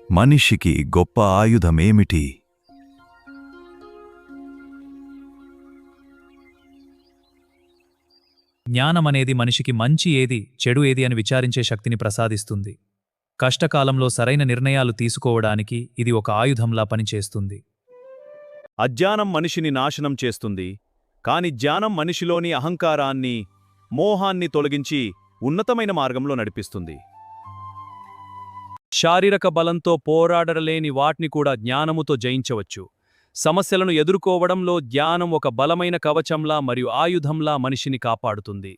మనిషికి గొప్ప ఆయుధమేమిటి? జ్ఞానమనేది మనిషికి మంచి ఏది, చెడు ఏది అని విచారించే శక్తిని ప్రసాదిస్తుంది. కష్టకాలంలో సరైన నిర్ణయాలు తీసుకోవడానికి ఇది ఒక ఆయుధంలా పనిచేస్తుంది. అజ్ఞానం మనిషిని నాశనం చేస్తుంది, కాని జ్ఞానం మనిషిలోని అహంకారాన్ని, మోహాన్ని తొలగించి ఉన్నతమైన మార్గంలో నడిపిస్తుంది. శారీరక బలంతో పోరాడలేని వాటిని కూడా జ్ఞానముతో జయించవచ్చు. సమస్యలను ఎదుర్కోవడంలో జ్ఞానం ఒక బలమైన కవచంలా మరియు ఆయుధంలా మనిషిని కాపాడుతుంది.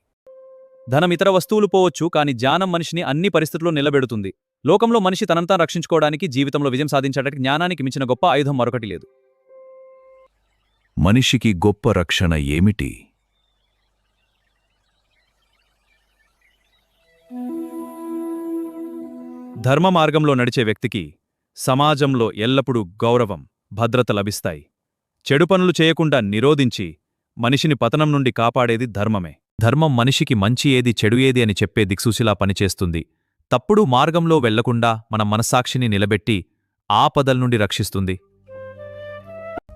ధనం ఇతర వస్తువులు పోవచ్చు, కాని జ్ఞానం మనిషిని అన్ని పరిస్థితుల్లో నిలబెడుతుంది. లోకంలో మనిషి తనంతా రక్షించుకోవడానికి, జీవితంలో విజయం సాధించడానికి జ్ఞానానికి మించిన గొప్ప ఆయుధం మరొకటి లేదు. మనిషికి గొప్ప రక్షణ ఏమిటి? ధర్మ మార్గంలో నడిచే వ్యక్తికి సమాజంలో ఎల్లప్పుడూ గౌరవం, భద్రత లభిస్తాయి. చెడు పనులు చేయకుండా నిరోధించి మనిషిని పతనం నుండి కాపాడేది ధర్మమే. ధర్మం మనిషికి మంచి ఏది, చెడు ఏది అని చెప్పే దిక్సూచిలా పనిచేస్తుంది. తప్పుడు మార్గంలో వెళ్లకుండా మన మనస్సాక్షిని నిలబెట్టి ఆపదల నుండి రక్షిస్తుంది.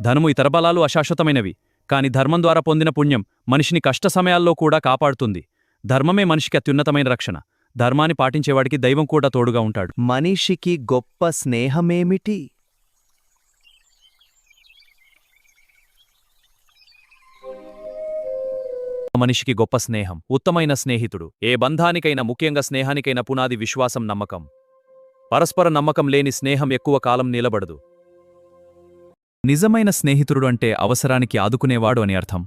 ధనము ఇతర బలాలు అశాశ్వతమైనవి, కాని ధర్మం ద్వారా పొందిన పుణ్యం మనిషిని కష్ట సమయాల్లో కూడా కాపాడుతుంది. ధర్మమే మనిషికి అత్యున్నతమైన రక్షణ. ధర్మాన్ని పాటించేవాడికి దైవం కూడా తోడుగా ఉంటాడు. మనిషికి గొప్ప స్నేహమేమిటి? మనిషికి గొప్ప స్నేహం, ఉత్తమైన స్నేహితుడు. ఏ బంధానికైనా, ముఖ్యంగా స్నేహానికైనా పునాది విశ్వాసం, నమ్మకం. పరస్పర నమ్మకం లేని స్నేహం ఎక్కువ కాలం నిలబడదు. నిజమైన స్నేహితుడు అంటే అవసరానికి ఆదుకునేవాడు అని అర్థం.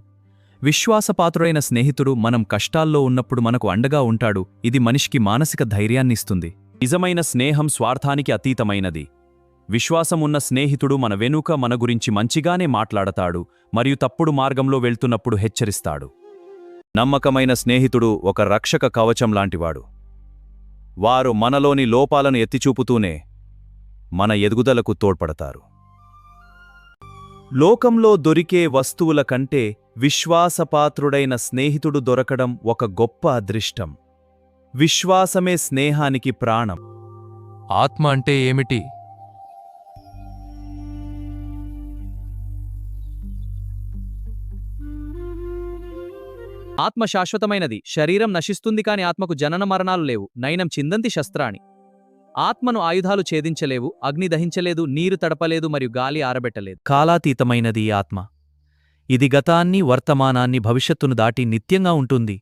విశ్వాసపాత్రుడైన స్నేహితుడు మనం కష్టాల్లో ఉన్నప్పుడు మనకు అండగా ఉంటాడు. ఇది మనిషికి మానసిక ధైర్యాన్నిస్తుంది. నిజమైన స్నేహం స్వార్థానికి అతీతమైనది. విశ్వాసం ఉన్న స్నేహితుడు మన వెనుక మన గురించి మంచిగానే మాట్లాడతాడు మరియు తప్పుడు మార్గంలో వెళ్తున్నప్పుడు హెచ్చరిస్తాడు. నమ్మకమైన స్నేహితుడు ఒక రక్షక కవచం లాంటివాడు. వారు మనలోని లోపాలను ఎత్తిచూపుతూనే మన ఎదుగుదలకు తోడ్పడతారు. లోకంలో దొరికే వస్తువుల కంటే విశ్వాసపాత్రుడైన స్నేహితుడు దొరకడం ఒక గొప్ప అదృష్టం. విశ్వాసమే స్నేహానికి ప్రాణం. ఆత్మ అంటే ఏమిటి? ఆత్మ శాశ్వతమైనది. శరీరం నశిస్తుంది, కాని ఆత్మకు జనన మరణాలు లేవు. నయనం చిందంతి శస్త్రాణి. ఆత్మను ఆయుధాలు ఛేదించలేవు, అగ్ని దహించలేదు, నీరు తడపలేదు మరియు గాలి ఆరబెట్టలేదు. కాలాతీతమైనది ఈ ఆత్మ. ఇది గతాన్ని, వర్తమానాన్ని, భవిష్యత్తును దాటి నిత్యంగా ఉంటుంది.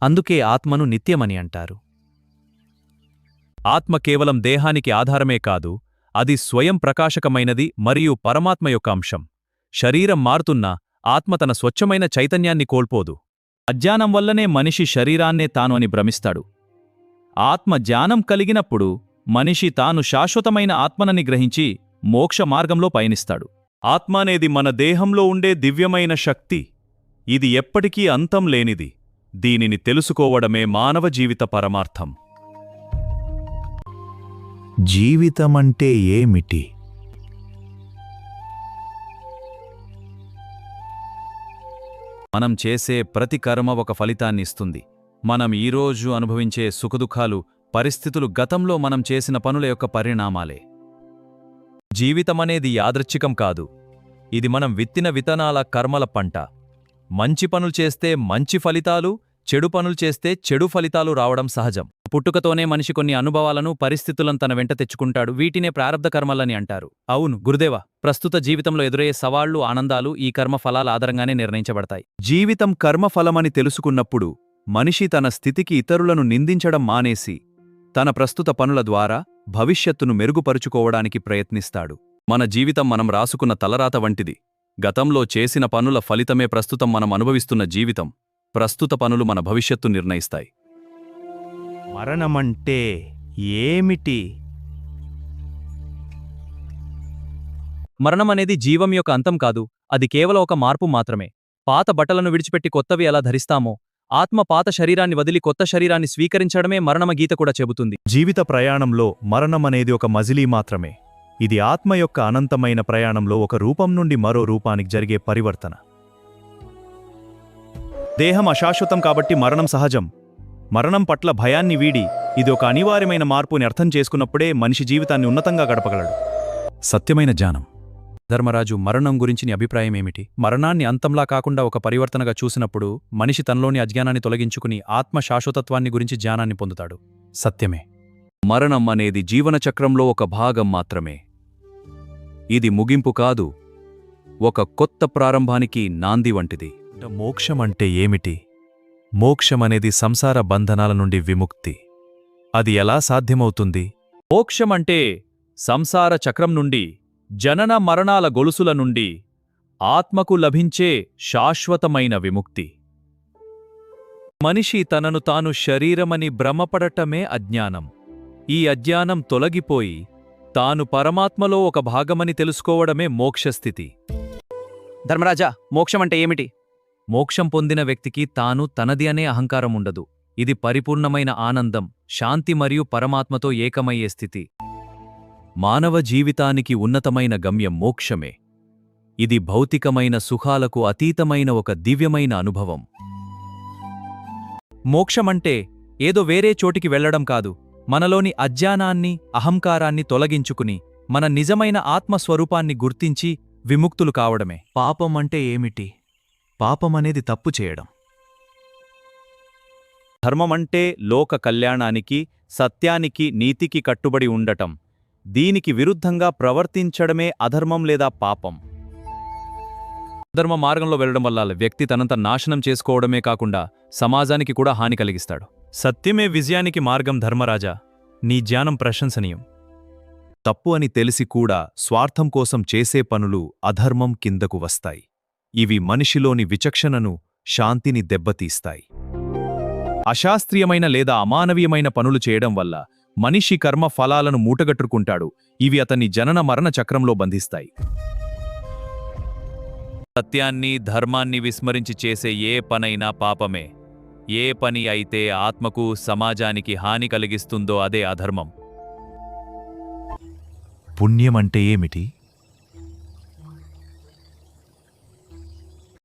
అందుకే ఆత్మను నిత్యమని అంటారు. ఆత్మ కేవలం దేహానికి ఆధారమే కాదు, అది స్వయం ప్రకాశకమైనది మరియు పరమాత్మ యొక్క అంశం. శరీరం మారుతున్నా ఆత్మ తన స్వచ్ఛమైన చైతన్యాన్ని కోల్పోదు. అజ్ఞానం వల్లనే మనిషి శరీరాన్నే తాను అని భ్రమిస్తాడు. ఆత్మ జ్ఞానం కలిగినప్పుడు మనిషి తాను శాశ్వతమైన ఆత్మనని గ్రహించి మోక్ష మార్గంలో పయనిస్తాడు. ఆత్మ అనేది మన దేహంలో ఉండే దివ్యమైన శక్తి. ఇది ఎప్పటికీ అంతం లేనిది. దీనిని తెలుసుకోవడమే మానవ జీవిత పరమార్థం. జీవితమంటే ఏమిటి? మనం చేసే ప్రతి కర్మ ఒక ఫలితాన్ని ఇస్తుంది. మనం ఈరోజు అనుభవించే సుఖదుఖాలు, పరిస్థితులు గతంలో మనం చేసిన పనుల యొక్క పరిణామాలే. జీవితమనేది యాదృచ్ఛికం కాదు. ఇది మనం విత్తిన విత్తనాల కర్మల పంట. మంచి పనులు చేస్తే మంచి ఫలితాలు, చెడు పనులు చేస్తే చెడు ఫలితాలు రావడం సహజం. పుట్టుకతోనే మనిషి కొన్ని అనుభవాలను, పరిస్థితులను తన వెంట తెచ్చుకుంటాడు. వీటినే ప్రారబ్ధ కర్మలని అంటారు. అవును గురుదేవా, ప్రస్తుత జీవితంలో ఎదురయ్యే సవాళ్లు, ఆనందాలు ఈ కర్మ ఫలాల ఆధారంగానే నిర్ణయించబడతాయి. జీవితం కర్మఫలమని తెలుసుకున్నప్పుడు మనిషి తన స్థితికి ఇతరులను నిందించడం మానేసి తన ప్రస్తుత పనుల ద్వారా భవిష్యత్తును మెరుగుపరుచుకోవడానికి ప్రయత్నిస్తాడు. మన జీవితం మనం రాసుకున్న తలరాత వంటిది. గతంలో చేసిన పనుల ఫలితమే ప్రస్తుతం మనం అనుభవిస్తున్న జీవితం. ప్రస్తుత పనులు మన భవిష్యత్తు నిర్ణయిస్తాయి. మరణమంటే ఏమిటి? మరణమనేది జీవం యొక్క అంతం కాదు, అది కేవలం ఒక మార్పు మాత్రమే. పాత బట్టలను విడిచిపెట్టి కొత్తవి ఎలా ధరిస్తామో, ఆత్మ పాత శరీరాన్ని వదిలి కొత్త శరీరాన్ని స్వీకరించడమే మరణమ గీత కూడా చెబుతుంది. జీవిత ప్రయాణంలో మరణమనేది ఒక మజిలీ మాత్రమే. ఇది ఆత్మ యొక్క అనంతమైన ప్రయాణంలో ఒక రూపం నుండి మరో రూపానికి జరిగే పరివర్తన. దేహం అశాశ్వతం కాబట్టి మరణం సహజం. మరణం పట్ల భయాన్ని వీడి ఇది ఒక అనివార్యమైన మార్పుని అర్థం చేసుకున్నప్పుడే మనిషి జీవితాన్ని ఉన్నతంగా గడపగలడు. సత్యమైన జ్ఞానం. ధర్మరాజు, మరణం గురించి నీ అభిప్రాయం ఏమిటి? మరణాన్ని అంతంలా కాకుండా ఒక పరివర్తనగా చూసినప్పుడు మనిషి తనలోని అజ్ఞానాన్ని తొలగించుకుని ఆత్మ శాశ్వతత్వాన్ని గురించి జ్ఞానాన్ని పొందుతాడు. సత్యమే. మరణం అనేది జీవనచక్రంలో ఒక భాగం మాత్రమే. ఇది ముగింపు కాదు, ఒక కొత్త ప్రారంభానికి నాంది వంటిది. మోక్షం అంటే ఏమిటి? మోక్షమనేది సంసార బంధనాల నుండి విముక్తి. అది ఎలా సాధ్యమవుతుంది? మోక్షమంటే సంసార చక్రం నుండి, జనన మరణాల గొలుసుల నుండి ఆత్మకు లభించే శాశ్వతమైన విముక్తి. మనిషి తనను తాను శరీరమని భ్రమపడటమే అజ్ఞానం. ఈ అజ్ఞానం తొలగిపోయి తాను పరమాత్మలో ఒక భాగమని తెలుసుకోవడమే మోక్షస్థితి. ధర్మరాజా, మోక్షమంటే ఏమిటి? మోక్షం పొందిన వ్యక్తికి తాను తనది అనే అహంకారం ఉండదు. ఇది పరిపూర్ణమైన ఆనందం, శాంతి మరియు పరమాత్మతో ఏకమయ్యే స్థితి. మానవ జీవితానికి ఉన్నతమైన గమ్యం మోక్షమే. ఇది భౌతికమైన సుఖాలకు అతీతమైన ఒక దివ్యమైన అనుభవం. మోక్షమంటే ఏదో వేరే చోటికి వెళ్లడం కాదు, మనలోని అజ్ఞానాన్ని, అహంకారాన్ని తొలగించుకుని మన నిజమైన ఆత్మస్వరూపాన్ని గుర్తించి విముక్తులు కావడమే. పాపం అంటే ఏమిటి? పాపమనేది తప్పు చేయడం. ధర్మమంటే లోక కళ్యాణానికి, సత్యానికి, నీతికి కట్టుబడి ఉండటం. దీనికి విరుద్ధంగా ప్రవర్తించడమే అధర్మం లేదా పాపం. అధర్మ మార్గంలో వెళ్లడం వల్ల వ్యక్తి తనంత నాశనం చేసుకోవడమే కాకుండా సమాజానికి కూడా హాని కలిగిస్తాడు. సత్యమే విజయానికి మార్గం. ధర్మరాజా, నీ జ్ఞానం ప్రశంసనీయం. తప్పు అని తెలిసి కూడా స్వార్థం కోసం చేసే పనులు అధర్మం కిందకు వస్తాయి. ఇవి మనిషిలోని విచక్షణను, శాంతిని దెబ్బతీస్తాయి. అశాస్త్రీయమైన లేదా అమానవీయమైన పనులు చేయడం వల్ల మనిషి కర్మ ఫలాలను మూటగట్టుకుంటాడు. ఇవి అతన్ని జనన మరణ చక్రంలో బంధిస్తాయి. సత్యాన్ని, ధర్మాన్ని విస్మరించి చేసే ఏ పనైనా పాపమే. ఏ పని అయితే ఆత్మకు, సమాజానికి హాని కలిగిస్తుందో అదే అధర్మం. పుణ్యమంటే ఏమిటి?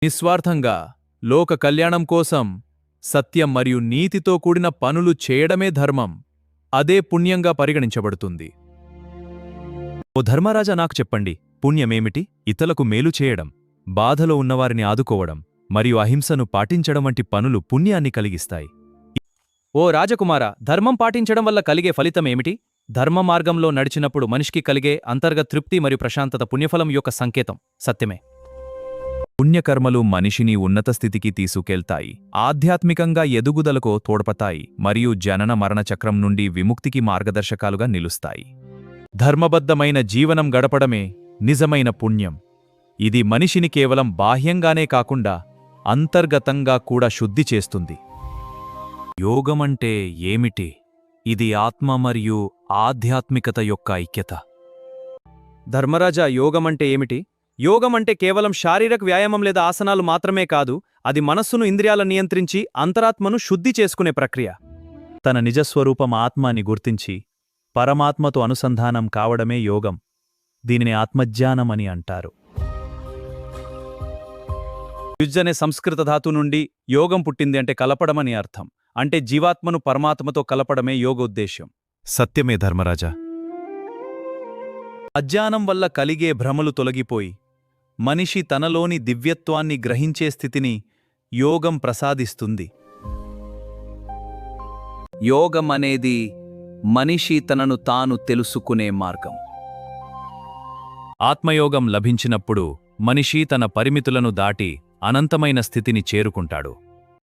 నిస్వార్థంగా లోక కళ్యాణం కోసం సత్యం మరియు నీతితో కూడిన పనులు చేయడమే ధర్మం. అదే పుణ్యంగా పరిగణించబడుతుంది. ఓ ధర్మరాజా, నాకు చెప్పండి, పుణ్యమేమిటి? ఇతరులకు మేలు చేయడం, బాధలో ఉన్నవారిని ఆదుకోవడం మరియు అహింసను పాటించడం వంటి పనులు పుణ్యాన్ని కలిగిస్తాయి. ఓ రాజకుమార, ధర్మం పాటించడం వల్ల కలిగే ఫలితమేమిటి? ధర్మ మార్గంలో నడిచినప్పుడు మనిషికి కలిగే అంతర్గత తృప్తి మరియు ప్రశాంతత పుణ్యఫలం యొక్క సంకేతం. సత్యమే. పుణ్యకర్మలు మనిషిని ఉన్నత స్థితికి తీసుకెళ్తాయి, ఆధ్యాత్మికంగా ఎదుగుదలకు తోడ్పతాయి మరియు జనన మరణ చక్రం నుండి విముక్తికి మార్గదర్శకాలుగా నిలుస్తాయి. ధర్మబద్ధమైన జీవనం గడపడమే నిజమైన పుణ్యం. ఇది మనిషిని కేవలం బాహ్యంగానే కాకుండా అంతర్గతంగా కూడా శుద్ధి చేస్తుంది. యోగమంటే ఏమిటి? ఇది ఆత్మ మరియు ఆధ్యాత్మికత యొక్క ఐక్యత. ధర్మరాజా, యోగమంటే ఏమిటి? యోగమంటే కేవలం శారీరక వ్యాయామం లేదా ఆసనాలు మాత్రమే కాదు. అది మనస్సును, ఇంద్రియాలను నియంత్రించి అంతరాత్మను శుద్ధి చేసుకునే ప్రక్రియ. తన నిజస్వరూపం ఆత్మాని గుర్తించి పరమాత్మతో అనుసంధానం కావడమే యోగం. దీనిని ఆత్మజ్ఞానమని అంటారు. యుజ్ అనే సంస్కృత ధాతు నుండి యోగం పుట్టింది, అంటే కలపడమని అర్థం. అంటే జీవాత్మను పరమాత్మతో కలపడమే యోగ ఉద్దేశ్యం. సత్యమే ధర్మరాజా. అజ్ఞానం వల్ల కలిగే భ్రమలు తొలగిపోయి మనిషి తనలోని దివ్యత్వాన్ని గ్రహించే స్థితిని యోగం ప్రసాదిస్తుంది. యోగం అనేది మనిషి తనను తాను తెలుసుకునే మార్గం. ఆత్మయోగం లభించినప్పుడు మనిషి తన పరిమితులను దాటి అనంతమైన స్థితిని చేరుకుంటాడు.